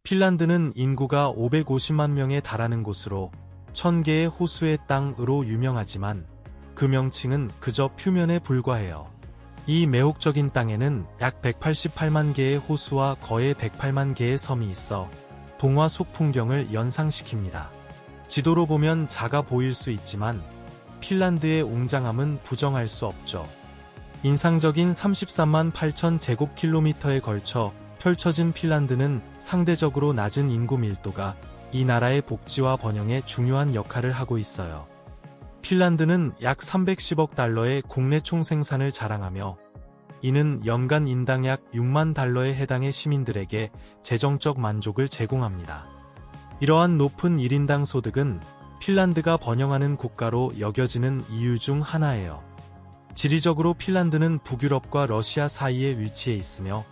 핀란드는 인구가 550만 명에 달하는 곳으로 1000개의 호수의 땅으로 유명하지만 그 명칭은 그저 표면에 불과해요. 이 매혹적인 땅에는 약 188만 개의 호수와 거의 108만 개의 섬이 있어 동화 속 풍경을 연상시킵니다. 지도로 보면 작아 보일 수 있지만 핀란드의 웅장함은 부정할 수 없죠. 인상적인 33만 8천 제곱킬로미터에 걸쳐 펼쳐진 핀란드는 상대적으로 낮은 인구 밀도가 이 나라의 복지와 번영에 중요한 역할을 하고 있어요. 핀란드는 약 310억 달러의 국내 총생산을 자랑하며 이는 연간 인당 약 6만 달러에 해당의 시민들에게 재정적 만족을 제공합니다. 이러한 높은 1인당 소득은 핀란드가 번영하는 국가로 여겨지는 이유 중 하나예요. 지리적으로 핀란드는 북유럽과 러시아 사이에 위치해 있으며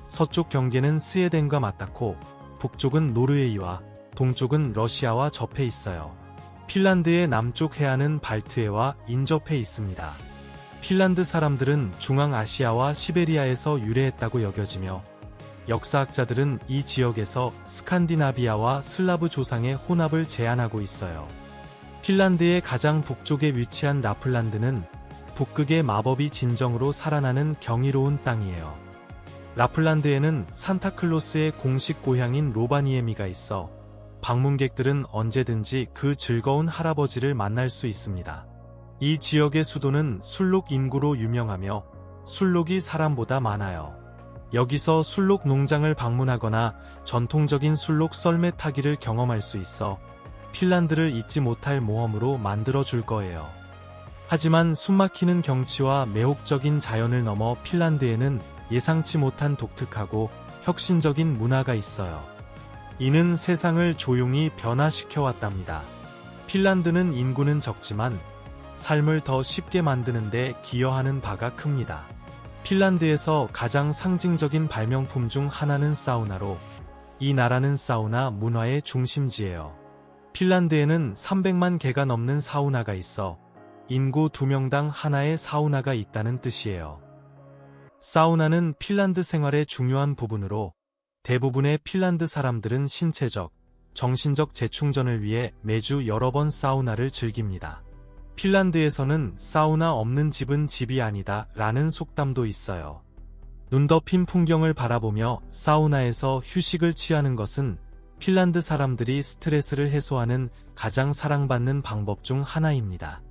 서쪽 경계는 스웨덴과 맞닿고 북쪽은 노르웨이와 동쪽은 러시아와 접해 있어요. 핀란드의 남쪽 해안은 발트해와 인접해 있습니다. 핀란드 사람들은 중앙아시아와 시베리아에서 유래했다고 여겨지며 역사학자들은 이 지역에서 스칸디나비아와 슬라브 조상의 혼합을 제안하고 있어요. 핀란드의 가장 북쪽에 위치한 라플란드는 북극의 마법이 진정으로 살아나는 경이로운 땅이에요. 라플란드에는 산타클로스의 공식 고향인 로바니에미가 있어 방문객들은 언제든지 그 즐거운 할아버지를 만날 수 있습니다. 이 지역의 수도는 술록 인구로 유명하며 술록이 사람보다 많아요. 여기서 술록 농장을 방문하거나 전통적인 술록 썰매 타기를 경험할 수 있어 핀란드를 잊지 못할 모험으로 만들어줄 거예요. 하지만 숨막히는 경치와 매혹적인 자연을 넘어 핀란드에는 예상치 못한 독특하고 혁신적인 문화가 있어요. 이는 세상을 조용히 변화시켜 왔답니다. 핀란드는 인구는 적지만 삶을 더 쉽게 만드는 데 기여하는 바가 큽니다. 핀란드에서 가장 상징적인 발명품 중 하나는 사우나로 이 나라는 사우나 문화의 중심지예요. 핀란드에는 300만 개가 넘는 사우나가 있어 인구 2명당 하나의 사우나가 있다는 뜻이에요. 사우나는 핀란드 생활의 중요한 부분으로 대부분의 핀란드 사람들은 신체적, 정신적 재충전을 위해 매주 여러 번 사우나를 즐깁니다. 핀란드에서는 사우나 없는 집은 집이 아니다 라는 속담도 있어요. 눈 덮인 풍경을 바라보며 사우나에서 휴식을 취하는 것은 핀란드 사람들이 스트레스를 해소하는 가장 사랑받는 방법 중 하나입니다.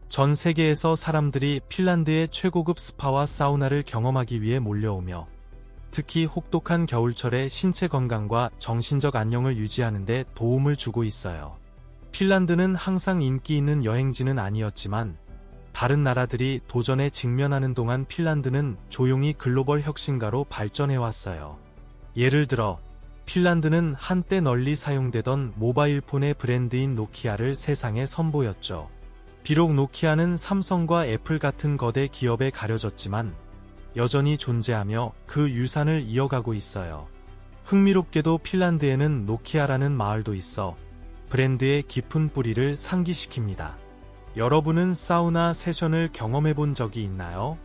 전 세계에서 사람들이 핀란드의 최고급 스파와 사우나를 경험하기 위해 몰려오며 특히 혹독한 겨울철에 신체 건강과 정신적 안녕을 유지하는 데 도움을 주고 있어요. 핀란드는 항상 인기 있는 여행지는 아니었지만 다른 나라들이 도전에 직면하는 동안 핀란드는 조용히 글로벌 혁신가로 발전해왔어요. 예를 들어 핀란드는 한때 널리 사용되던 모바일폰의 브랜드인 노키아를 세상에 선보였죠. 비록 노키아는 삼성과 애플 같은 거대 기업에 가려졌지만 여전히 존재하며 그 유산을 이어가고 있어요. 흥미롭게도 핀란드에는 노키아라는 마을도 있어 브랜드의 깊은 뿌리를 상기시킵니다. 여러분은 사우나 세션을 경험해본 적이 있나요?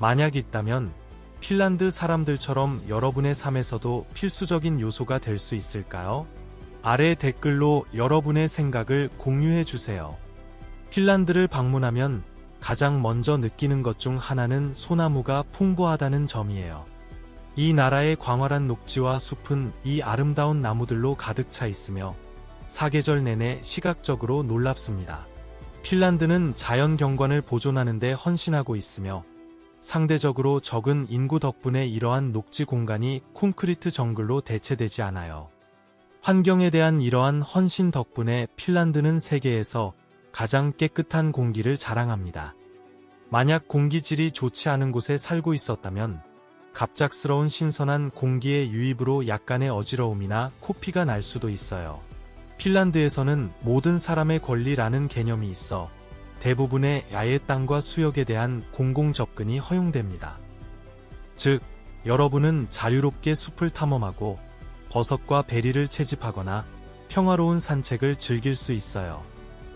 만약 있다면 핀란드 사람들처럼 여러분의 삶에서도 필수적인 요소가 될 수 있을까요? 아래 댓글로 여러분의 생각을 공유해주세요. 핀란드를 방문하면 가장 먼저 느끼는 것 중 하나는 소나무가 풍부하다는 점이에요. 이 나라의 광활한 녹지와 숲은 이 아름다운 나무들로 가득 차 있으며 사계절 내내 시각적으로 놀랍습니다. 핀란드는 자연 경관을 보존하는 데 헌신하고 있으며 상대적으로 적은 인구 덕분에 이러한 녹지 공간이 콘크리트 정글로 대체되지 않아요. 환경에 대한 이러한 헌신 덕분에 핀란드는 세계에서 가장 깨끗한 공기를 자랑합니다. 만약 공기질이 좋지 않은 곳에 살고 있었다면 갑작스러운 신선한 공기의 유입으로 약간의 어지러움이나 코피가 날 수도 있어요. 핀란드에서는 모든 사람의 권리라는 개념이 있어 대부분의 야외 땅과 수역에 대한 공공 접근이 허용됩니다. 즉, 여러분은 자유롭게 숲을 탐험하고 버섯과 베리를 채집하거나 평화로운 산책을 즐길 수 있어요.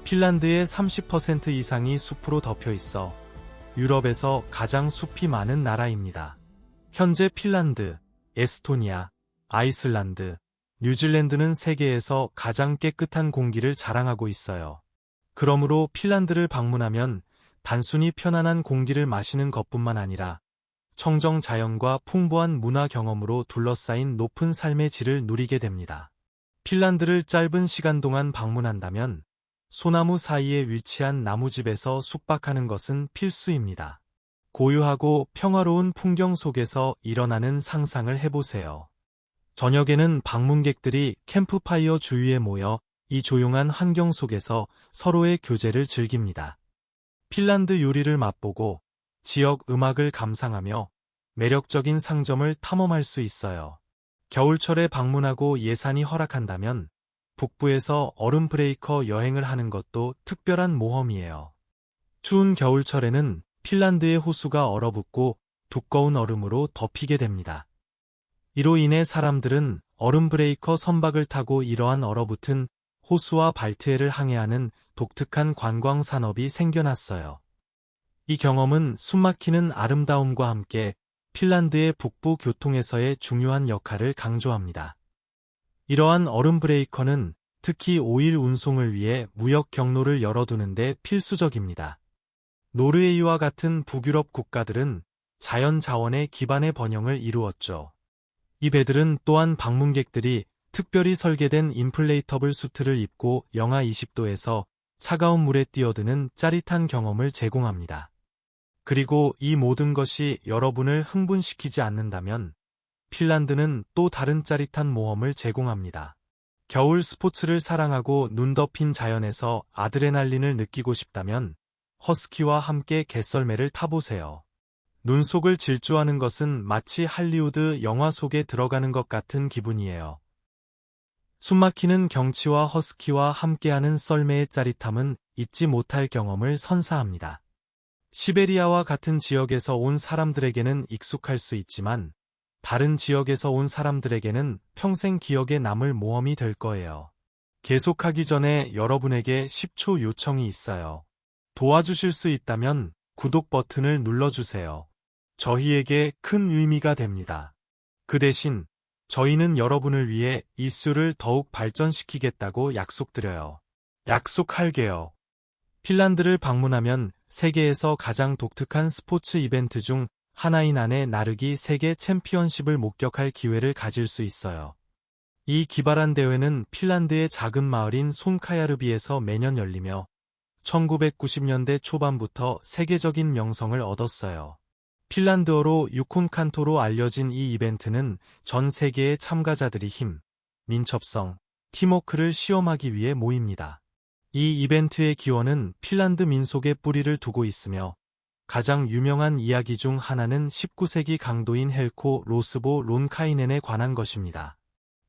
핀란드의 30% 이상이 숲으로 덮여 있어 유럽에서 가장 숲이 많은 나라입니다. 현재 핀란드, 에스토니아, 아이슬란드, 뉴질랜드는 세계에서 가장 깨끗한 공기를 자랑하고 있어요. 그러므로 핀란드를 방문하면 단순히 편안한 공기를 마시는 것뿐만 아니라 청정 자연과 풍부한 문화 경험으로 둘러싸인 높은 삶의 질을 누리게 됩니다. 핀란드를 짧은 시간 동안 방문한다면 소나무 사이에 위치한 나무집에서 숙박하는 것은 필수입니다. 고요하고 평화로운 풍경 속에서 일어나는 상상을 해보세요. 저녁에는 방문객들이 캠프파이어 주위에 모여 이 조용한 환경 속에서 서로의 교제를 즐깁니다. 핀란드 요리를 맛보고 지역 음악을 감상하며 매력적인 상점을 탐험할 수 있어요. 겨울철에 방문하고 예산이 허락한다면 북부에서 얼음 브레이커 여행을 하는 것도 특별한 모험이에요. 추운 겨울철에는 핀란드의 호수가 얼어붙고 두꺼운 얼음으로 덮이게 됩니다. 이로 인해 사람들은 얼음 브레이커 선박을 타고 이러한 얼어붙은 호수와 발트해를 항해하는 독특한 관광 산업이 생겨났어요. 이 경험은 숨막히는 아름다움과 함께 핀란드의 북부 교통에서의 중요한 역할을 강조합니다. 이러한 얼음 브레이커는 특히 오일 운송을 위해 무역 경로를 열어두는데 필수적입니다. 노르웨이와 같은 북유럽 국가들은 자연 자원의 기반의 번영을 이루었죠. 이 배들은 또한 방문객들이 특별히 설계된 인플레이터블 수트를 입고 영하 20도에서 차가운 물에 뛰어드는 짜릿한 경험을 제공합니다. 그리고 이 모든 것이 여러분을 흥분시키지 않는다면 핀란드는 또 다른 짜릿한 모험을 제공합니다. 겨울 스포츠를 사랑하고 눈 덮인 자연에서 아드레날린을 느끼고 싶다면 허스키와 함께 개썰매를 타보세요. 눈 속을 질주하는 것은 마치 할리우드 영화 속에 들어가는 것 같은 기분이에요. 숨막히는 경치와 허스키와 함께하는 썰매의 짜릿함은 잊지 못할 경험을 선사합니다. 시베리아와 같은 지역에서 온 사람들에게는 익숙할 수 있지만 다른 지역에서 온 사람들에게는 평생 기억에 남을 모험이 될 거예요. 계속하기 전에 여러분에게 10초 요청이 있어요. 도와주실 수 있다면 구독 버튼을 눌러주세요. 저희에게 큰 의미가 됩니다. 그 대신 저희는 여러분을 위해 이슈를 더욱 발전시키겠다고 약속드려요. 약속할게요. 핀란드를 방문하면 세계에서 가장 독특한 스포츠 이벤트 중 하나인 안에 나르기 세계 챔피언십을 목격할 기회를 가질 수 있어요. 이 기발한 대회는 핀란드의 작은 마을인 손카야르비에서 매년 열리며 1990년대 초반부터 세계적인 명성을 얻었어요. 핀란드어로 유콘칸토로 알려진 이 이벤트는 전 세계의 참가자들이 힘, 민첩성, 팀워크를 시험하기 위해 모입니다. 이 이벤트의 기원은 핀란드 민속에 뿌리를 두고 있으며 가장 유명한 이야기 중 하나는 19세기 강도인 헬코 로스보 론카이넨에 관한 것입니다.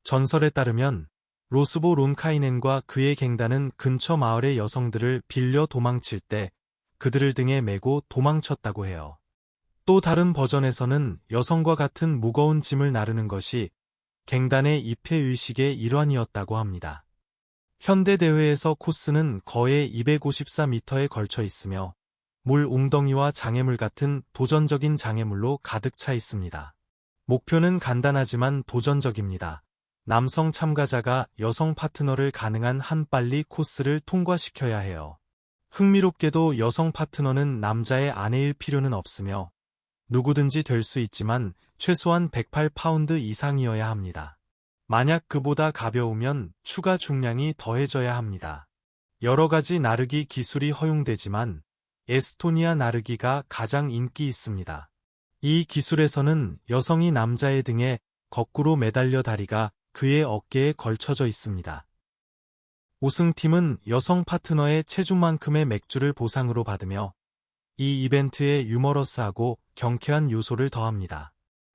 전설에 따르면 로스보 론카이넨과 그의 갱단은 근처 마을의 여성들을 빌려 도망칠 때 그들을 등에 메고 도망쳤다고 해요. 또 다른 버전에서는 여성과 같은 무거운 짐을 나르는 것이 갱단의 입회의식의 일환이었다고 합니다. 현대 대회에서 코스는 거의 254m에 걸쳐 있으며 물 웅덩이와 장애물 같은 도전적인 장애물로 가득 차 있습니다. 목표는 간단하지만 도전적입니다. 남성 참가자가 여성 파트너를 가능한 한 빨리 코스를 통과시켜야 해요. 흥미롭게도 여성 파트너는 남자의 아내일 필요는 없으며 누구든지 될 수 있지만 최소한 108파운드 이상이어야 합니다. 만약 그보다 가벼우면 추가 중량이 더해져야 합니다. 여러 가지 나르기 기술이 허용되지만 에스토니아 나르기가 가장 인기 있습니다. 이 기술에서는 여성이 남자의 등에 거꾸로 매달려 다리가 그의 어깨에 걸쳐져 있습니다. 우승팀은 여성 파트너의 체중만큼의 맥주를 보상으로 받으며 이 이벤트에 유머러스하고 경쾌한 요소를 더합니다.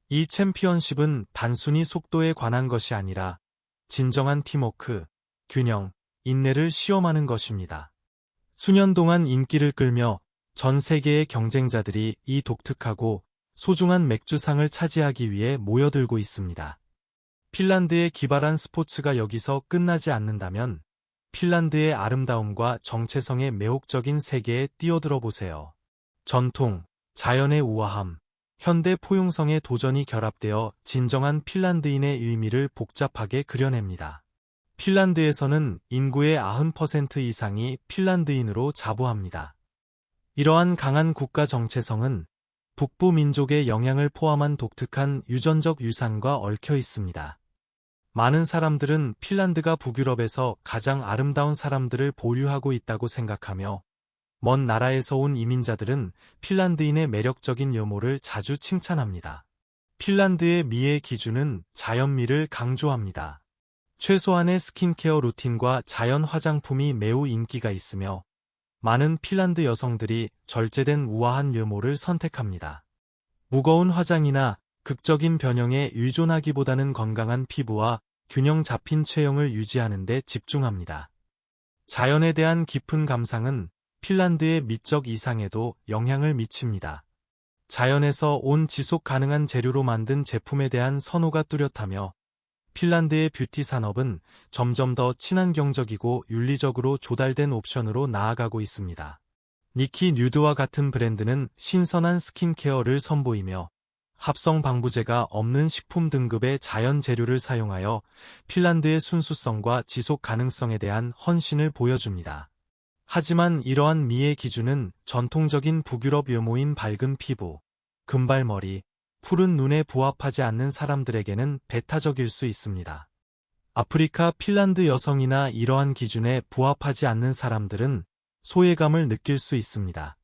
이 챔피언십은 단순히 속도에 관한 것이 아니라 진정한 팀워크, 균형, 인내를 시험하는 것입니다. 수년 동안 인기를 끌며 전 세계의 경쟁자들이 이 독특하고 소중한 맥주상을 차지하기 위해 모여들고 있습니다. 핀란드의 기발한 스포츠가 여기서 끝나지 않는다면 핀란드의 아름다움과 정체성의 매혹적인 세계에 뛰어들어 보세요. 전통, 자연의 우아함, 현대 포용성의 도전이 결합되어 진정한 핀란드인의 의미를 복잡하게 그려냅니다. 핀란드에서는 인구의 90% 이상이 핀란드인으로 자부합니다. 이러한 강한 국가 정체성은 북부 민족의 영향을 포함한 독특한 유전적 유산과 얽혀 있습니다. 많은 사람들은 핀란드가 북유럽에서 가장 아름다운 사람들을 보유하고 있다고 생각하며 먼 나라에서 온 이민자들은 핀란드인의 매력적인 외모를 자주 칭찬합니다. 핀란드의 미의 기준은 자연미를 강조합니다. 최소한의 스킨케어 루틴과 자연 화장품이 매우 인기가 있으며 많은 핀란드 여성들이 절제된 우아한 외모를 선택합니다. 무거운 화장이나 극적인 변형에 의존하기보다는 건강한 피부와 균형 잡힌 체형을 유지하는 데 집중합니다. 자연에 대한 깊은 감상은 핀란드의 미적 이상에도 영향을 미칩니다. 자연에서 온 지속 가능한 재료로 만든 제품에 대한 선호가 뚜렷하며 핀란드의 뷰티 산업은 점점 더 친환경적이고 윤리적으로 조달된 옵션으로 나아가고 있습니다. 니키 뉴드와 같은 브랜드는 신선한 스킨케어를 선보이며 합성 방부제가 없는 식품 등급의 자연 재료를 사용하여 핀란드의 순수성과 지속 가능성에 대한 헌신을 보여줍니다. 하지만 이러한 미의 기준은 전통적인 북유럽 외모인 밝은 피부, 금발머리, 푸른 눈에 부합하지 않는 사람들에게는 배타적일 수 있습니다. 아프리카 핀란드 여성이나 이러한 기준에 부합하지 않는 사람들은 소외감을 느낄 수 있습니다.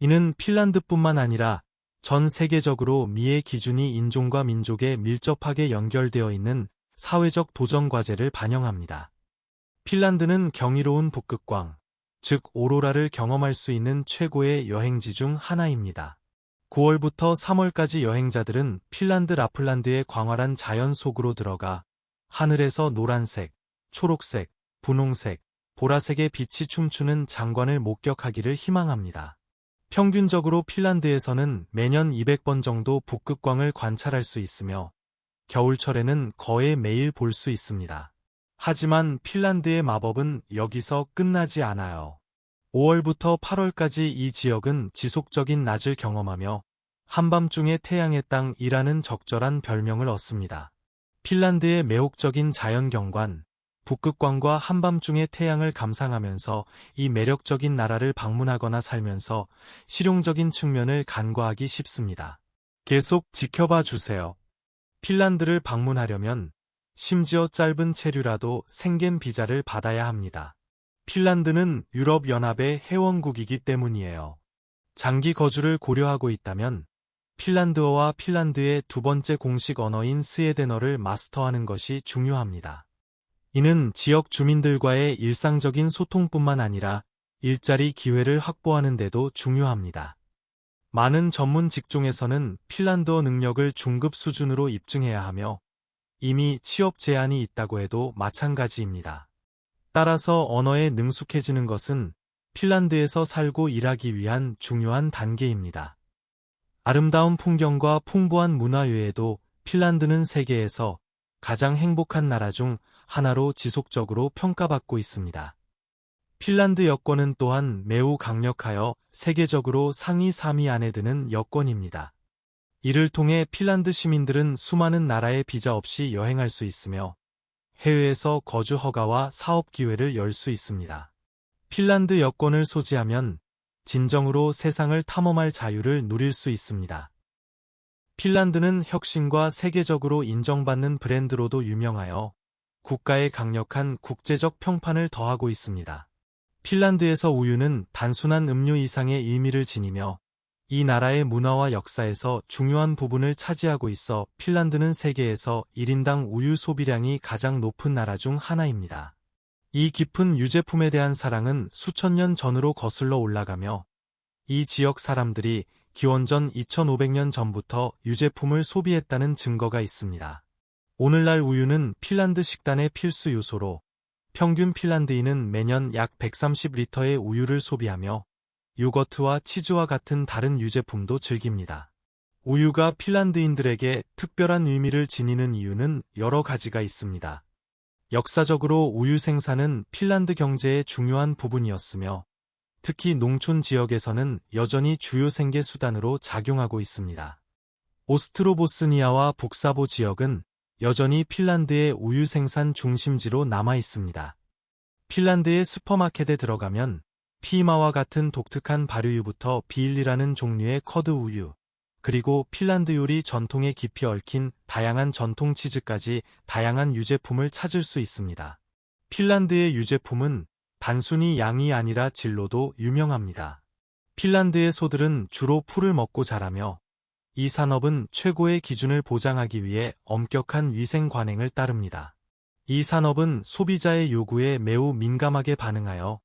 이는 핀란드뿐만 아니라 전 세계적으로 미의 기준이 인종과 민족에 밀접하게 연결되어 있는 사회적 도전 과제를 반영합니다. 핀란드는 경이로운 북극광, 즉 오로라를 경험할 수 있는 최고의 여행지 중 하나입니다. 9월부터 3월까지 여행자들은 핀란드 라플란드의 광활한 자연 속으로 들어가 하늘에서 노란색, 초록색, 분홍색, 보라색의 빛이 춤추는 장관을 목격하기를 희망합니다. 평균적으로 핀란드에서는 매년 200번 정도 북극광을 관찰할 수 있으며 겨울철에는 거의 매일 볼 수 있습니다. 하지만 핀란드의 마법은 여기서 끝나지 않아요. 5월부터 8월까지 이 지역은 지속적인 낮을 경험하며 한밤중의 태양의 땅이라는 적절한 별명을 얻습니다. 핀란드의 매혹적인 자연 경관, 북극광과 한밤중의 태양을 감상하면서 이 매력적인 나라를 방문하거나 살면서 실용적인 측면을 간과하기 쉽습니다. 계속 지켜봐 주세요. 핀란드를 방문하려면 심지어 짧은 체류라도 생겐 비자를 받아야 합니다. 핀란드는 유럽연합의 회원국이기 때문이에요. 장기 거주를 고려하고 있다면 핀란드어와 핀란드의 두 번째 공식 언어인 스웨덴어를 마스터하는 것이 중요합니다. 이는 지역 주민들과의 일상적인 소통뿐만 아니라 일자리 기회를 확보하는 데도 중요합니다. 많은 전문 직종에서는 핀란드어 능력을 중급 수준으로 입증해야 하며 이미 취업 제한이 있다고 해도 마찬가지입니다. 따라서 언어에 능숙해지는 것은 핀란드에서 살고 일하기 위한 중요한 단계입니다. 아름다운 풍경과 풍부한 문화 외에도 핀란드는 세계에서 가장 행복한 나라 중 하나로 지속적으로 평가받고 있습니다. 핀란드 여권은 또한 매우 강력하여 세계적으로 상위 3위 안에 드는 여권입니다. 이를 통해 핀란드 시민들은 수많은 나라에 비자 없이 여행할 수 있으며 해외에서 거주 허가와 사업 기회를 열 수 있습니다. 핀란드 여권을 소지하면 진정으로 세상을 탐험할 자유를 누릴 수 있습니다. 핀란드는 혁신과 세계적으로 인정받는 브랜드로도 유명하여 국가의 강력한 국제적 평판을 더하고 있습니다. 핀란드에서 우유는 단순한 음료 이상의 의미를 지니며 이 나라의 문화와 역사에서 중요한 부분을 차지하고 있어 핀란드는 세계에서 1인당 우유 소비량이 가장 높은 나라 중 하나입니다. 이 깊은 유제품에 대한 사랑은 수천 년 전으로 거슬러 올라가며 이 지역 사람들이 기원전 2500년 전부터 유제품을 소비했다는 증거가 있습니다. 오늘날 우유는 핀란드 식단의 필수 요소로 평균 핀란드인은 매년 약 130리터의 우유를 소비하며 요거트와 치즈와 같은 다른 유제품도 즐깁니다. 우유가 핀란드인들에게 특별한 의미를 지니는 이유는 여러 가지가 있습니다. 역사적으로 우유 생산은 핀란드 경제의 중요한 부분이었으며 특히 농촌 지역에서는 여전히 주요 생계 수단으로 작용하고 있습니다. 오스트로보스니아와 북사보 지역은 여전히 핀란드의 우유 생산 중심지로 남아 있습니다. 핀란드의 슈퍼마켓에 들어가면 피마와 같은 독특한 발효유부터 비일리라는 종류의 커드 우유, 그리고 핀란드 요리 전통에 깊이 얽힌 다양한 전통 치즈까지 다양한 유제품을 찾을 수 있습니다. 핀란드의 유제품은 단순히 양이 아니라 질로도 유명합니다. 핀란드의 소들은 주로 풀을 먹고 자라며 이 산업은 최고의 기준을 보장하기 위해 엄격한 위생 관행을 따릅니다. 이 산업은 소비자의 요구에 매우 민감하게 반응하여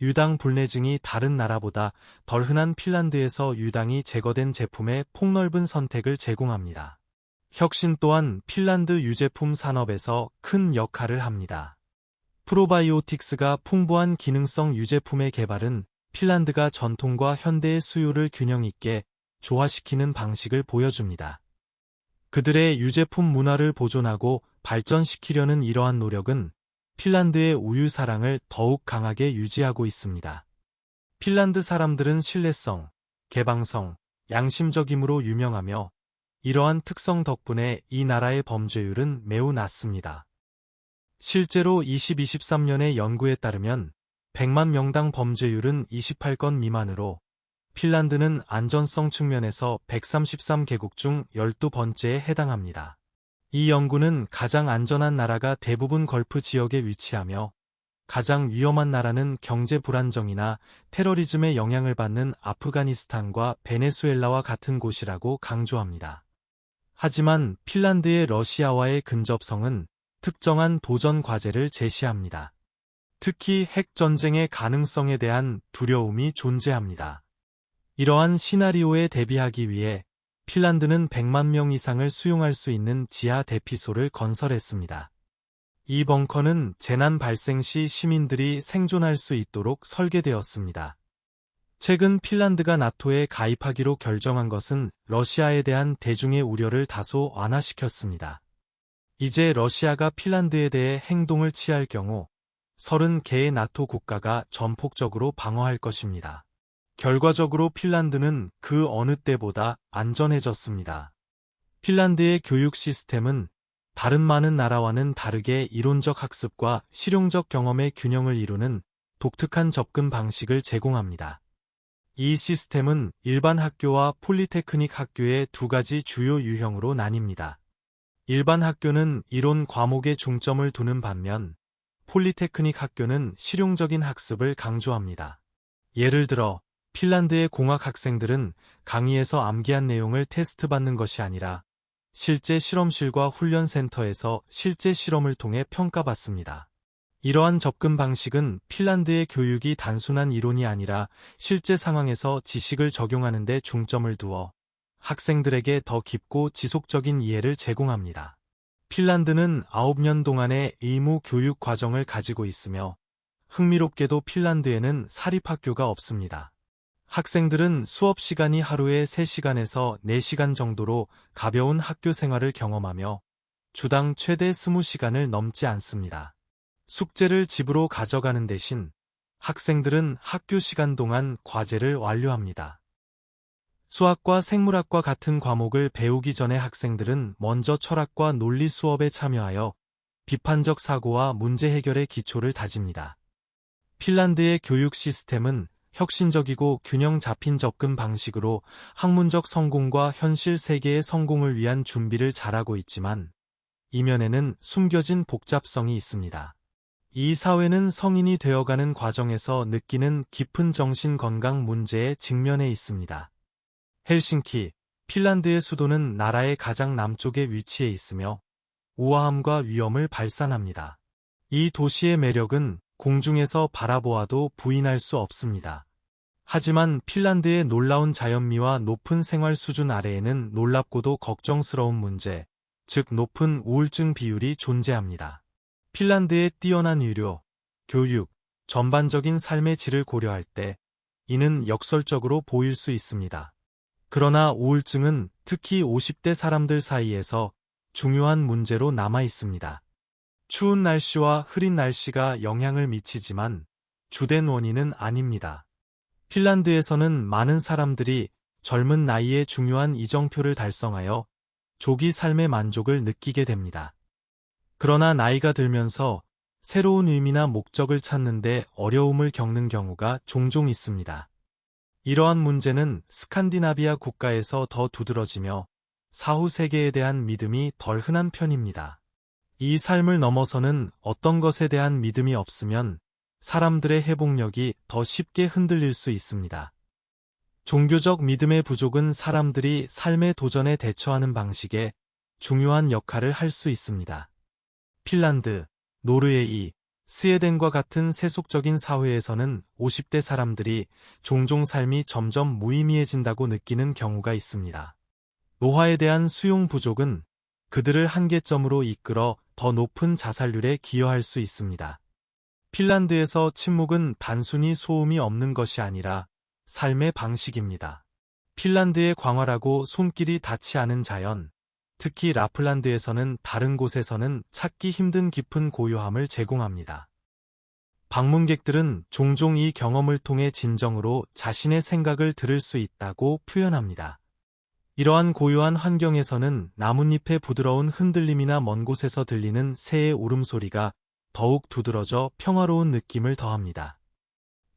유당 불내증이 다른 나라보다 덜 흔한 핀란드에서 유당이 제거된 제품의 폭넓은 선택을 제공합니다. 혁신 또한 핀란드 유제품 산업에서 큰 역할을 합니다. 프로바이오틱스가 풍부한 기능성 유제품의 개발은 핀란드가 전통과 현대의 수요를 균형 있게 조화시키는 방식을 보여줍니다. 그들의 유제품 문화를 보존하고 발전시키려는 이러한 노력은 핀란드의 우유 사랑을 더욱 강하게 유지하고 있습니다. 핀란드 사람들은 신뢰성, 개방성, 양심적임으로 유명하며 이러한 특성 덕분에 이 나라의 범죄율은 매우 낮습니다. 실제로 2023년의 연구에 따르면 100만 명당 범죄율은 28건 미만으로 핀란드는 안전성 측면에서 133개국 중 12번째에 해당합니다. 이 연구는 가장 안전한 나라가 대부분 걸프 지역에 위치하며 가장 위험한 나라는 경제 불안정이나 테러리즘의 영향을 받는 아프가니스탄과 베네수엘라와 같은 곳이라고 강조합니다. 하지만 핀란드의 러시아와의 근접성은 특정한 도전 과제를 제시합니다. 특히 핵전쟁의 가능성에 대한 두려움이 존재합니다. 이러한 시나리오에 대비하기 위해 핀란드는 100만 명 이상을 수용할 수 있는 지하 대피소를 건설했습니다. 이 벙커는 재난 발생 시 시민들이 생존할 수 있도록 설계되었습니다. 최근 핀란드가 나토에 가입하기로 결정한 것은 러시아에 대한 대중의 우려를 다소 완화시켰습니다. 이제 러시아가 핀란드에 대해 행동을 취할 경우 30개의 나토 국가가 전폭적으로 방어할 것입니다. 결과적으로 핀란드는 그 어느 때보다 안전해졌습니다. 핀란드의 교육 시스템은 다른 많은 나라와는 다르게 이론적 학습과 실용적 경험의 균형을 이루는 독특한 접근 방식을 제공합니다. 이 시스템은 일반 학교와 폴리테크닉 학교의 두 가지 주요 유형으로 나뉩니다. 일반 학교는 이론 과목에 중점을 두는 반면 폴리테크닉 학교는 실용적인 학습을 강조합니다. 예를 들어 핀란드의 공학 학생들은 강의에서 암기한 내용을 테스트받는 것이 아니라 실제 실험실과 훈련센터에서 실제 실험을 통해 평가받습니다. 이러한 접근 방식은 핀란드의 교육이 단순한 이론이 아니라 실제 상황에서 지식을 적용하는 데 중점을 두어 학생들에게 더 깊고 지속적인 이해를 제공합니다. 핀란드는 9년 동안의 의무 교육 과정을 가지고 있으며 흥미롭게도 핀란드에는 사립학교가 없습니다. 학생들은 수업 시간이 하루에 3시간에서 4시간 정도로 가벼운 학교 생활을 경험하며 주당 최대 20시간을 넘지 않습니다. 숙제를 집으로 가져가는 대신 학생들은 학교 시간 동안 과제를 완료합니다. 수학과 생물학과 같은 과목을 배우기 전에 학생들은 먼저 철학과 논리 수업에 참여하여 비판적 사고와 문제 해결의 기초를 다집니다. 핀란드의 교육 시스템은 혁신적이고 균형 잡힌 접근 방식으로 학문적 성공과 현실 세계의 성공을 위한 준비를 잘하고 있지만 이면에는 숨겨진 복잡성이 있습니다. 이 사회는 성인이 되어가는 과정에서 느끼는 깊은 정신 건강 문제에 직면해 있습니다. 헬싱키, 핀란드의 수도는 나라의 가장 남쪽에 위치해 있으며 우아함과 위엄을 발산합니다. 이 도시의 매력은 공중에서 바라보아도 부인할 수 없습니다. 하지만 핀란드의 놀라운 자연미와 높은 생활 수준 아래에는 놀랍고도 걱정스러운 문제, 즉 높은 우울증 비율이 존재합니다. 핀란드의 뛰어난 의료, 교육, 전반적인 삶의 질을 고려할 때 이는 역설적으로 보일 수 있습니다. 그러나 우울증은 특히 50대 사람들 사이에서 중요한 문제로 남아 있습니다. 추운 날씨와 흐린 날씨가 영향을 미치지만 주된 원인은 아닙니다. 핀란드에서는 많은 사람들이 젊은 나이에 중요한 이정표를 달성하여 조기 삶의 만족을 느끼게 됩니다. 그러나 나이가 들면서 새로운 의미나 목적을 찾는데 어려움을 겪는 경우가 종종 있습니다. 이러한 문제는 스칸디나비아 국가에서 더 두드러지며 사후 세계에 대한 믿음이 덜 흔한 편입니다. 이 삶을 넘어서는 어떤 것에 대한 믿음이 없으면 사람들의 회복력이 더 쉽게 흔들릴 수 있습니다. 종교적 믿음의 부족은 사람들이 삶의 도전에 대처하는 방식에 중요한 역할을 할 수 있습니다. 핀란드, 노르웨이, 스웨덴과 같은 세속적인 사회에서는 50대 사람들이 종종 삶이 점점 무의미해진다고 느끼는 경우가 있습니다. 노화에 대한 수용 부족은 그들을 한계점으로 이끌어 더 높은 자살률에 기여할 수 있습니다. 핀란드에서 침묵은 단순히 소음이 없는 것이 아니라 삶의 방식입니다. 핀란드의 광활하고 손길이 닿지 않은 자연, 특히 라플란드에서는 다른 곳에서는 찾기 힘든 깊은 고요함을 제공합니다. 방문객들은 종종 이 경험을 통해 진정으로 자신의 생각을 들을 수 있다고 표현합니다. 이러한 고요한 환경에서는 나뭇잎의 부드러운 흔들림이나 먼 곳에서 들리는 새의 울음소리가 더욱 두드러져 평화로운 느낌을 더합니다.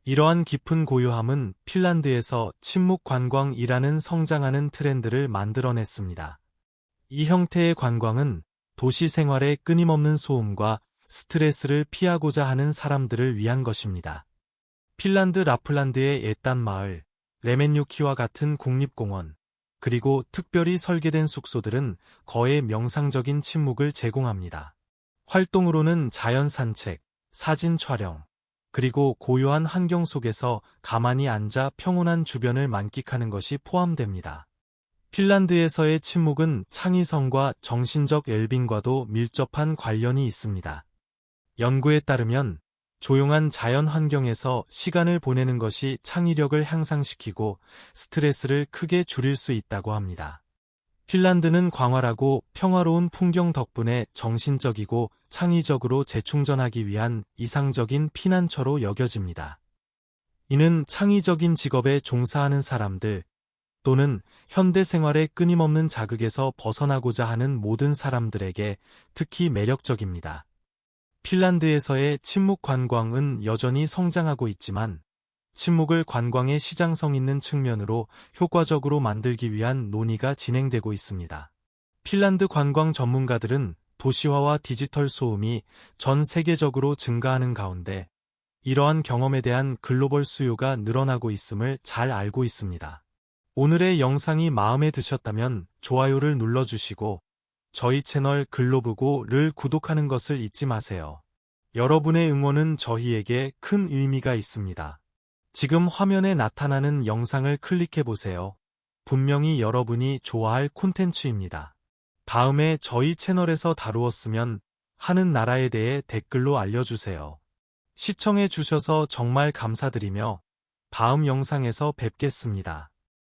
이러한 깊은 고요함은 핀란드에서 침묵 관광이라는 성장하는 트렌드를 만들어냈습니다. 이 형태의 관광은 도시 생활의 끊임없는 소음과 스트레스를 피하고자 하는 사람들을 위한 것입니다. 핀란드 라플란드의 옛단 마을, 레멘요키와 같은 국립공원, 그리고 특별히 설계된 숙소들은 거의 명상적인 침묵을 제공합니다. 활동으로는 자연 산책, 사진 촬영, 그리고 고요한 환경 속에서 가만히 앉아 평온한 주변을 만끽하는 것이 포함됩니다. 핀란드에서의 침묵은 창의성과 정신적 웰빙과도 밀접한 관련이 있습니다. 연구에 따르면 조용한 자연 환경에서 시간을 보내는 것이 창의력을 향상시키고 스트레스를 크게 줄일 수 있다고 합니다. 핀란드는 광활하고 평화로운 풍경 덕분에 정신적이고 창의적으로 재충전하기 위한 이상적인 피난처로 여겨집니다. 이는 창의적인 직업에 종사하는 사람들, 또는 현대 생활의 끊임없는 자극에서 벗어나고자 하는 모든 사람들에게 특히 매력적입니다. 핀란드에서의 침묵 관광은 여전히 성장하고 있지만 침묵을 관광의 시장성 있는 측면으로 효과적으로 만들기 위한 논의가 진행되고 있습니다. 핀란드 관광 전문가들은 도시화와 디지털 소음이 전 세계적으로 증가하는 가운데 이러한 경험에 대한 글로벌 수요가 늘어나고 있음을 잘 알고 있습니다. 오늘의 영상이 마음에 드셨다면 좋아요를 눌러주시고 저희 채널 글로브고를 구독하는 것을 잊지 마세요. 여러분의 응원은 저희에게 큰 의미가 있습니다. 지금 화면에 나타나는 영상을 클릭해보세요. 분명히 여러분이 좋아할 콘텐츠입니다. 다음에 저희 채널에서 다루었으면 하는 나라에 대해 댓글로 알려주세요. 시청해주셔서 정말 감사드리며 다음 영상에서 뵙겠습니다.